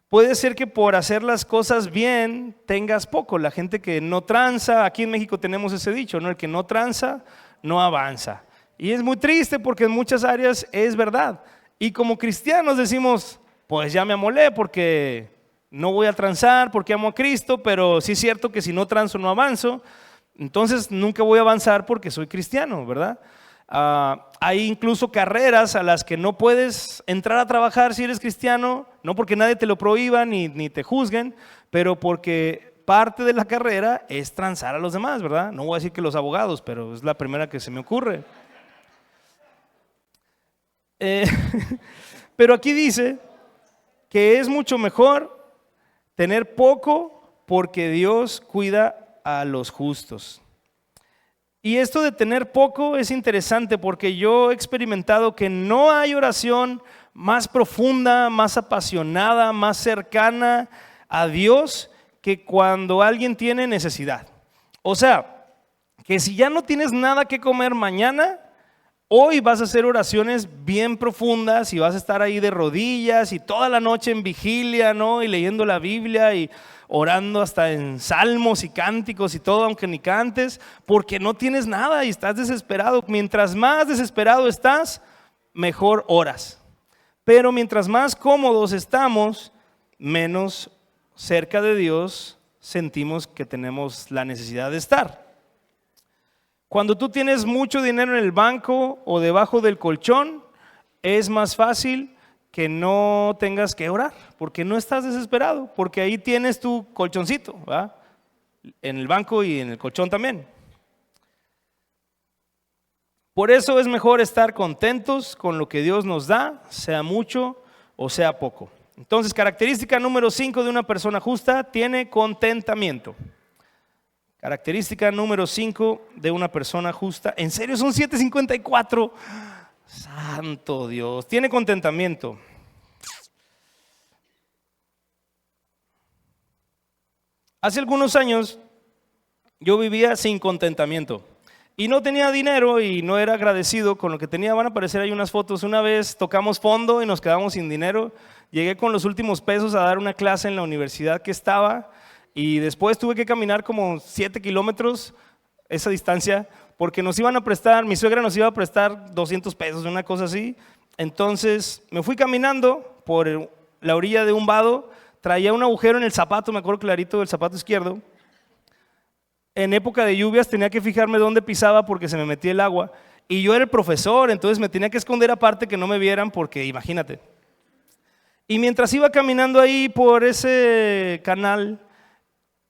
S1: Puede ser que por hacer las cosas bien tengas poco. La gente que no tranza, aquí en México tenemos ese dicho, ¿no? El que no tranza, no avanza. Y es muy triste porque en muchas áreas es verdad. Y como cristianos decimos, pues ya me amolé porque no voy a transar, porque amo a Cristo, pero sí es cierto que si no transo no avanzo. Entonces nunca voy a avanzar porque soy cristiano, ¿verdad? Hay incluso carreras a las que no puedes entrar a trabajar si eres cristiano, no porque nadie te lo prohíba ni te juzguen, pero porque parte de la carrera es transar a los demás, ¿verdad? No voy a decir que los abogados, pero es la primera que se me ocurre. Pero aquí dice que es mucho mejor tener poco porque Dios cuida a los justos. Y esto de tener poco es interesante porque yo he experimentado que no hay oración más profunda, más apasionada, más cercana a Dios que cuando alguien tiene necesidad. O sea, que si ya no tienes nada que comer mañana, hoy vas a hacer oraciones bien profundas y vas a estar ahí de rodillas y toda la noche en vigilia, ¿no? Y leyendo la Biblia y orando hasta en salmos y cánticos y todo, aunque ni cantes, porque no tienes nada y estás desesperado. Mientras más desesperado estás, mejor oras. Pero mientras más cómodos estamos, menos cerca de Dios sentimos que tenemos la necesidad de estar. Cuando tú tienes mucho dinero en el banco o debajo del colchón, es más fácil que no tengas que orar, porque no estás desesperado, porque ahí tienes tu colchoncito, ¿verdad? En el banco y en el colchón también. Por eso es mejor estar contentos con lo que Dios nos da, sea mucho o sea poco. Entonces, característica número 5 de una persona justa, tiene contentamiento. Característica número 5 de una persona justa. ¿En serio son 7:54? Santo Dios, tiene contentamiento. Hace algunos años yo vivía sin contentamiento y no tenía dinero y no era agradecido con lo que tenía. Van a aparecer ahí unas fotos. Una vez tocamos fondo y nos quedamos sin dinero. Llegué con los últimos pesos a dar una clase en la universidad que estaba y después tuve que caminar como 7 kilómetros esa distancia porque nos iban a prestar, mi suegra nos iba a prestar 200 pesos, una cosa así. Entonces me fui caminando por la orilla de un vado, traía un agujero en el zapato, me acuerdo clarito del zapato izquierdo. En época de lluvias tenía que fijarme dónde pisaba porque se me metía el agua. Y yo era el profesor, entonces me tenía que esconder aparte que no me vieran porque imagínate. Y mientras iba caminando ahí por ese canal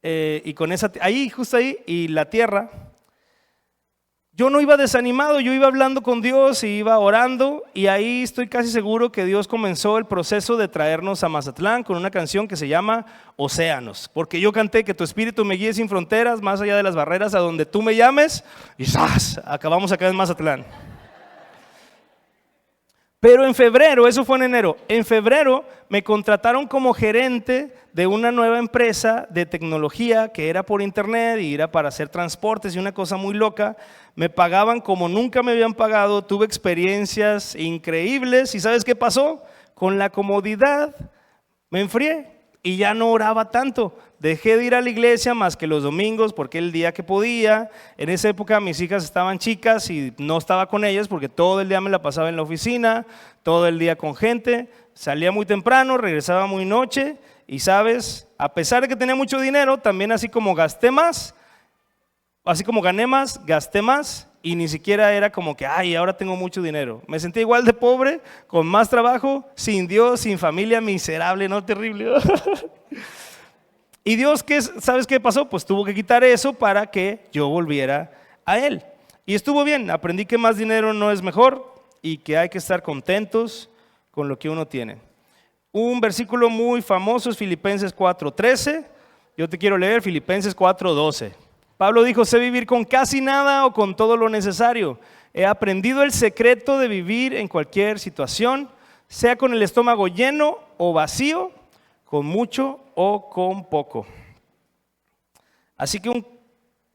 S1: y con esa, ahí, justo ahí, y la tierra, yo no iba desanimado, yo iba hablando con Dios y iba orando y ahí estoy casi seguro que Dios comenzó el proceso de traernos a Mazatlán con una canción que se llama Océanos, porque yo canté que tu espíritu me guíe sin fronteras, más allá de las barreras, a donde tú me llames y ¡zas! Acabamos acá en Mazatlán. Pero en febrero, eso fue en enero, en febrero me contrataron como gerente de una nueva empresa de tecnología que era por internet y era para hacer transportes y una cosa muy loca. Me pagaban como nunca me habían pagado, tuve experiencias increíbles y ¿sabes qué pasó? Con la comodidad me enfrié y ya no oraba tanto. Dejé de ir a la iglesia más que los domingos porque era el día que podía. En esa época mis hijas estaban chicas y no estaba con ellas porque todo el día me la pasaba en la oficina, todo el día con gente. Salía muy temprano, regresaba muy noche y sabes, a pesar de que tenía mucho dinero, también así como gasté más, así como gané más, gasté más y ni siquiera era como que, ay, ahora tengo mucho dinero. Me sentía igual de pobre, con más trabajo, sin Dios, sin familia, miserable, no terrible. Y Dios, ¿sabes qué pasó? Pues tuvo que quitar eso para que yo volviera a Él. Y estuvo bien, aprendí que más dinero no es mejor y que hay que estar contentos con lo que uno tiene. Un versículo muy famoso es Filipenses 4:13. Yo te quiero leer Filipenses 4:12. Pablo dijo, sé vivir con casi nada o con todo lo necesario. He aprendido el secreto de vivir en cualquier situación, sea con el estómago lleno o vacío, con mucho o con poco. Así que un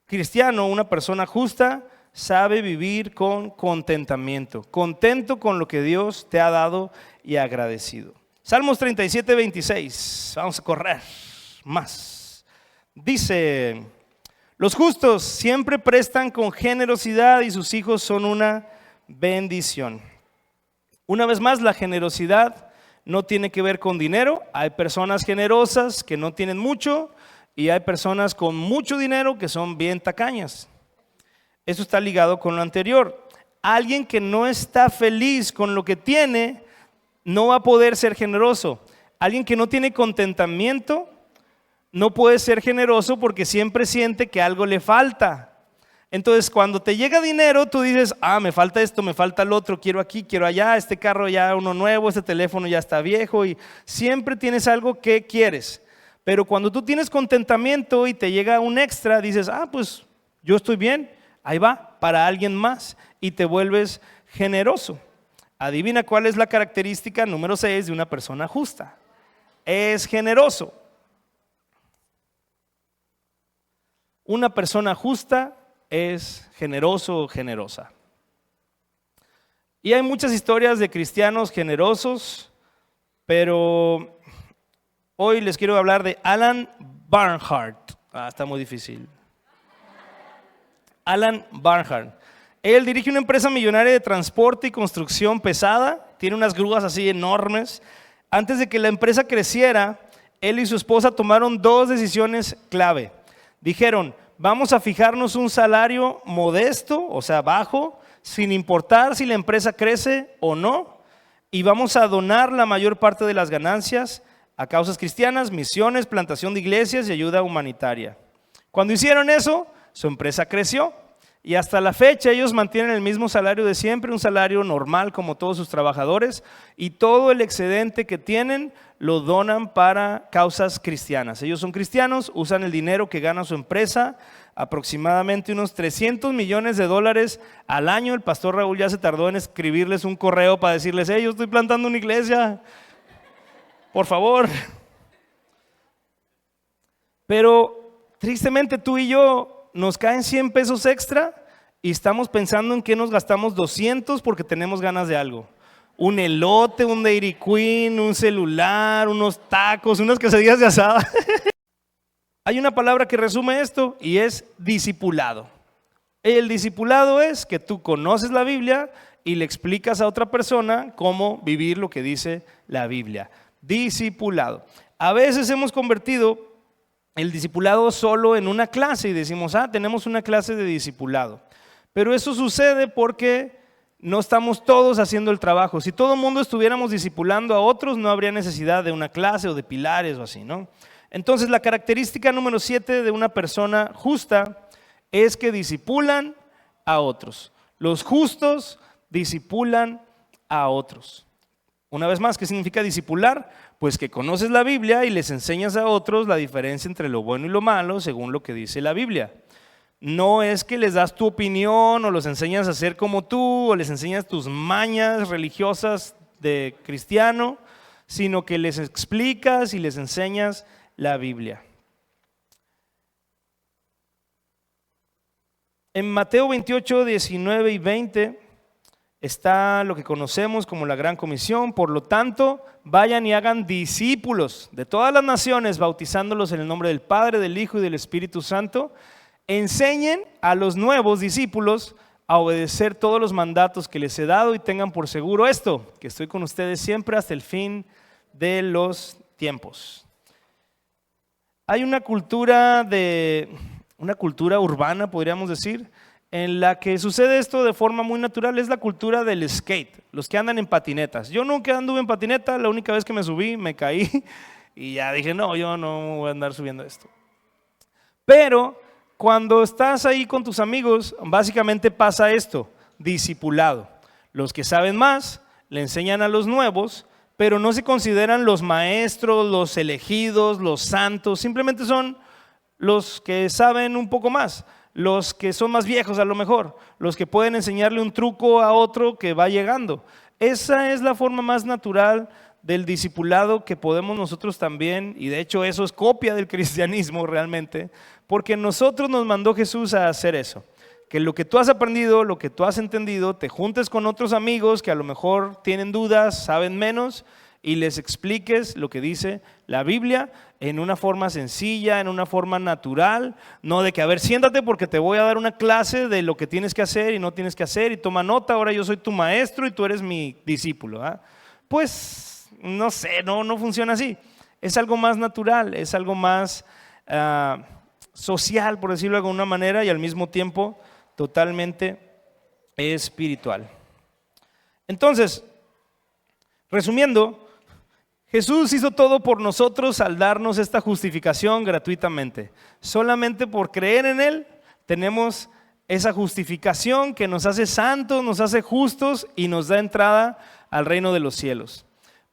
S1: cristiano, una persona justa, sabe vivir con contentamiento, contento con lo que Dios te ha dado y agradecido. Salmos 37:26, vamos a correr más. Dice, los justos siempre prestan con generosidad y sus hijos son una bendición. Una vez más, la generosidad no tiene que ver con dinero. Hay personas generosas que no tienen mucho y hay personas con mucho dinero que son bien tacañas. Eso está ligado con lo anterior. Alguien que no está feliz con lo que tiene no va a poder ser generoso. Alguien que no tiene contentamiento no puede ser generoso porque siempre siente que algo le falta. Entonces, cuando te llega dinero, tú dices, me falta esto, me falta el otro, quiero aquí, quiero allá, este carro ya uno nuevo, este teléfono ya está viejo, y siempre tienes algo que quieres. Pero cuando tú tienes contentamiento y te llega un extra, dices, pues yo estoy bien, ahí va, para alguien más, y te vuelves generoso. Adivina cuál es la característica número 6 de una persona justa. Es generoso. Una persona justa es generoso o generosa. Y hay muchas historias de cristianos generosos, pero hoy les quiero hablar de Alan Barnhart. Está muy difícil. Alan Barnhart. Él dirige una empresa millonaria de transporte y construcción pesada. Tiene unas grúas así enormes. Antes de que la empresa creciera, él y su esposa tomaron 2 decisiones clave. Dijeron, vamos a fijarnos un salario modesto, o sea, bajo, sin importar si la empresa crece o no, y vamos a donar la mayor parte de las ganancias a causas cristianas, misiones, plantación de iglesias y ayuda humanitaria. Cuando hicieron eso, su empresa creció y hasta la fecha ellos mantienen el mismo salario de siempre, un salario normal como todos sus trabajadores, y todo el excedente que tienen lo donan para causas cristianas. Ellos son cristianos, usan el dinero que gana su empresa, aproximadamente unos $300 millones al año. El pastor Raúl ya se tardó en escribirles un correo para decirles, yo estoy plantando una iglesia, por favor. Pero tristemente tú y yo nos caen 100 pesos extra y estamos pensando en qué nos gastamos 200 porque tenemos ganas de algo. Un elote, un Dairy Queen, un celular, unos tacos, unas quesadillas de asada. Hay una palabra que resume esto y es discipulado. El discipulado es que tú conoces la Biblia y le explicas a otra persona cómo vivir lo que dice la Biblia. Discipulado. A veces hemos convertido el discipulado solo en una clase y decimos, tenemos una clase de discipulado. Pero eso sucede porque no estamos todos haciendo el trabajo. Si todo el mundo estuviéramos discipulando a otros, no habría necesidad de una clase o de pilares o así, ¿no? Entonces, la característica número 7 de una persona justa es que discipulan a otros. Los justos discipulan a otros. Una vez más, ¿qué significa discipular? Pues que conoces la Biblia y les enseñas a otros la diferencia entre lo bueno y lo malo según lo que dice la Biblia. No es que les das tu opinión o los enseñas a ser como tú o les enseñas tus mañas religiosas de cristiano, sino que les explicas y les enseñas la Biblia. En Mateo 28, 19 y 20 está lo que conocemos como la Gran Comisión. Por lo tanto, vayan y hagan discípulos de todas las naciones, bautizándolos en el nombre del Padre, del Hijo y del Espíritu Santo. Enseñen a los nuevos discípulos a obedecer todos los mandatos que les he dado y tengan por seguro esto, que estoy con ustedes siempre hasta el fin de los tiempos. Hay una cultura urbana, podríamos decir, en la que sucede esto de forma muy natural. Es la cultura del skate, los que andan en patinetas. Yo nunca anduve en patineta, la única vez que me subí me caí y ya dije, no, yo no voy a andar subiendo esto. Pero cuando estás ahí con tus amigos, básicamente pasa esto, discipulado. Los que saben más le enseñan a los nuevos, pero no se consideran los maestros, los elegidos, los santos, simplemente son los que saben un poco más, los que son más viejos a lo mejor, los que pueden enseñarle un truco a otro que va llegando. Esa es la forma más natural del discipulado que podemos nosotros también, y de hecho eso es copia del cristianismo realmente, porque nosotros nos mandó Jesús a hacer eso, que lo que tú has aprendido, lo que tú has entendido, te juntes con otros amigos que a lo mejor tienen dudas, saben menos, y les expliques lo que dice la Biblia en una forma sencilla, en una forma natural, no de que, a ver, siéntate porque te voy a dar una clase de lo que tienes que hacer y no tienes que hacer, y toma nota, ahora yo soy tu maestro y tú eres mi discípulo. Pues, no sé, no funciona así. Es algo más natural, es algo más social, por decirlo de alguna manera, y al mismo tiempo totalmente espiritual. Entonces, resumiendo, Jesús hizo todo por nosotros al darnos esta justificación gratuitamente. Solamente por creer en Él tenemos esa justificación que nos hace santos, nos hace justos y nos da entrada al reino de los cielos.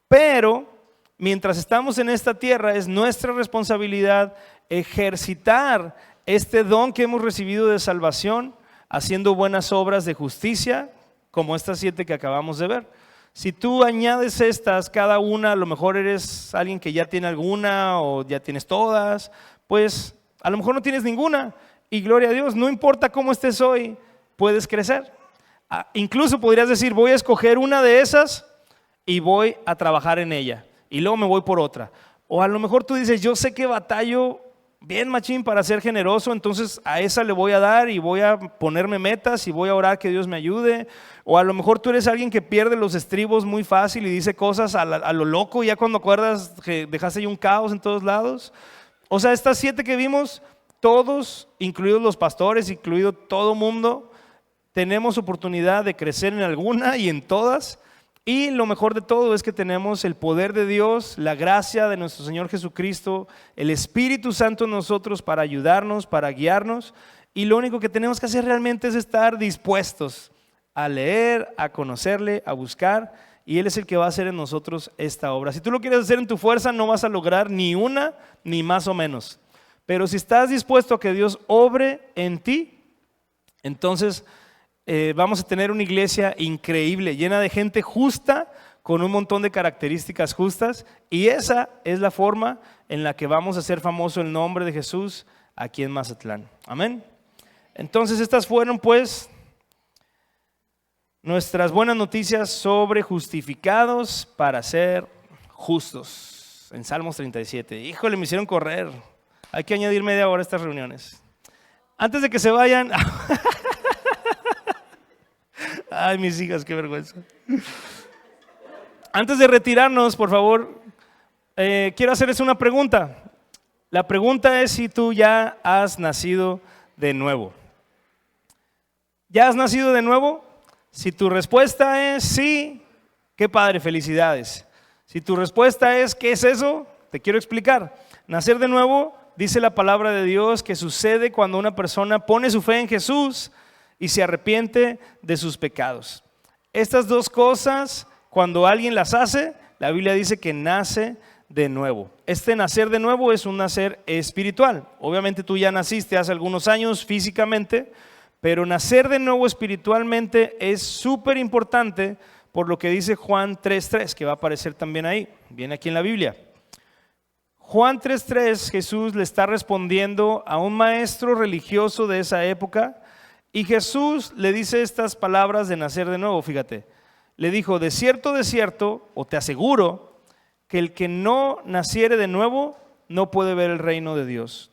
S1: Pero mientras estamos en esta tierra es nuestra responsabilidad ejercitar este don que hemos recibido de salvación, haciendo buenas obras de justicia, como estas 7 que acabamos de ver. Si tú añades estas, cada una, a lo mejor eres alguien que ya tiene alguna o ya tienes todas, pues a lo mejor no tienes ninguna. Y gloria a Dios, no importa cómo estés hoy, puedes crecer. Incluso podrías decir, voy a escoger una de esas y voy a trabajar en ella. Y luego me voy por otra. O a lo mejor tú dices, yo sé que batallo bien machín para ser generoso, entonces a esa le voy a dar y voy a ponerme metas y voy a orar que Dios me ayude. O a lo mejor tú eres alguien que pierde los estribos muy fácil y dice cosas a lo loco, y ya cuando acuerdas que dejaste ahí un caos en todos lados. O sea, estas 7 que vimos, todos, incluidos los pastores, incluido todo mundo, tenemos oportunidad de crecer en alguna y en todas. Y lo mejor de todo es que tenemos el poder de Dios, la gracia de nuestro Señor Jesucristo, el Espíritu Santo en nosotros para ayudarnos, para guiarnos. Y lo único que tenemos que hacer realmente es estar dispuestos a leer, a conocerle, a buscar. Y Él es el que va a hacer en nosotros esta obra. Si tú lo quieres hacer en tu fuerza, no vas a lograr ni una, ni más o menos. Pero si estás dispuesto a que Dios obre en ti, entonces vamos a tener una iglesia increíble, llena de gente justa, con un montón de características justas, y esa es la forma en la que vamos a hacer famoso el nombre de Jesús aquí en Mazatlán. Amén. Entonces estas fueron pues nuestras buenas noticias sobre justificados para ser justos. En Salmos 37. Híjole, me hicieron correr. Hay que añadir media hora a estas reuniones. Antes de que se vayan... Ay, mis hijas, qué vergüenza. Antes de retirarnos, por favor, quiero hacerles una pregunta. La pregunta es si tú ya has nacido de nuevo. ¿Ya has nacido de nuevo? Si tu respuesta es sí, qué padre, felicidades. Si tu respuesta es ¿qué es eso? Te quiero explicar. Nacer de nuevo, dice la palabra de Dios, que sucede cuando una persona pone su fe en Jesús y se arrepiente de sus pecados. Estas dos cosas, cuando alguien las hace, la Biblia dice que nace de nuevo. Este nacer de nuevo es un nacer espiritual. Obviamente tú ya naciste hace algunos años físicamente, pero nacer de nuevo espiritualmente es súper importante por lo que dice Juan 3:3, que va a aparecer también ahí, viene aquí en la Biblia. Juan 3:3, Jesús le está respondiendo a un maestro religioso de esa época. Y Jesús le dice estas palabras de nacer de nuevo, fíjate. Le dijo, de cierto, o te aseguro, que el que no naciere de nuevo no puede ver el reino de Dios.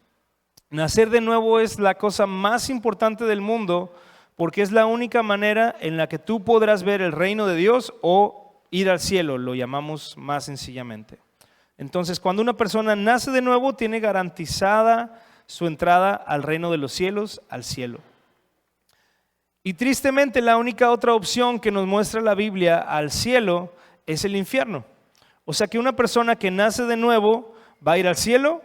S1: Nacer de nuevo es la cosa más importante del mundo, porque es la única manera en la que tú podrás ver el reino de Dios o ir al cielo, lo llamamos más sencillamente. Entonces, cuando una persona nace de nuevo, tiene garantizada su entrada al reino de los cielos, al cielo. Y tristemente la única otra opción que nos muestra la Biblia al cielo es el infierno. O sea que una persona que nace de nuevo va a ir al cielo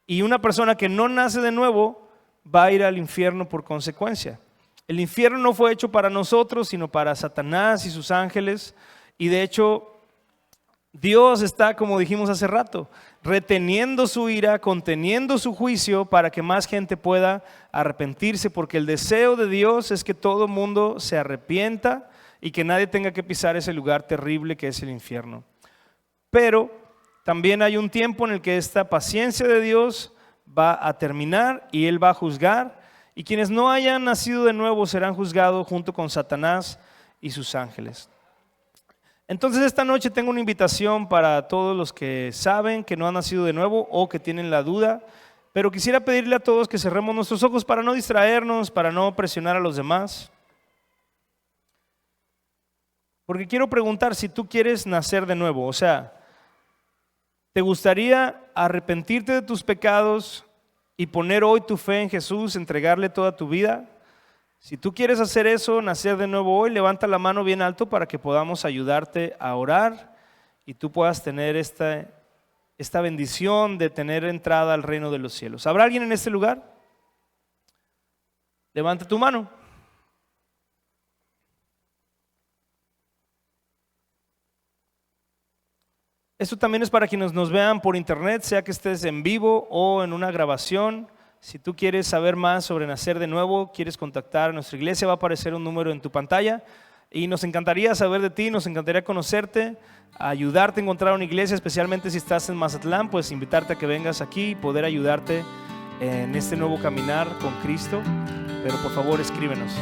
S1: y una persona que no nace de nuevo va a ir al infierno por consecuencia. El infierno no fue hecho para nosotros, sino para Satanás y sus ángeles. Y de hecho, Dios está, como dijimos hace rato, reteniendo su ira, conteniendo su juicio para que más gente pueda arrepentirse, porque el deseo de Dios es que todo mundo se arrepienta y que nadie tenga que pisar ese lugar terrible que es el infierno. Pero también hay un tiempo en el que esta paciencia de Dios va a terminar y Él va a juzgar, y quienes no hayan nacido de nuevo serán juzgados junto con Satanás y sus ángeles. Entonces esta noche tengo una invitación para todos los que saben que no han nacido de nuevo o que tienen la duda, pero quisiera pedirle a todos que cerremos nuestros ojos para no distraernos, para no presionar a los demás. Porque quiero preguntar si tú quieres nacer de nuevo, o sea, ¿te gustaría arrepentirte de tus pecados y poner hoy tu fe en Jesús, entregarle toda tu vida? Si tú quieres hacer eso, nacer de nuevo hoy, levanta la mano bien alto para que podamos ayudarte a orar y tú puedas tener esta bendición de tener entrada al reino de los cielos. ¿Habrá alguien en este lugar? Levanta tu mano. Esto también es para quienes nos vean por internet, sea que estés en vivo o en una grabación. Si tú quieres saber más sobre nacer de nuevo, quieres contactar a nuestra iglesia, va a aparecer un número en tu pantalla y nos encantaría saber de ti, nos encantaría conocerte, ayudarte a encontrar una iglesia, especialmente si estás en Mazatlán, pues invitarte a que vengas aquí y poder ayudarte en este nuevo caminar con Cristo. Pero por favor, escríbenos.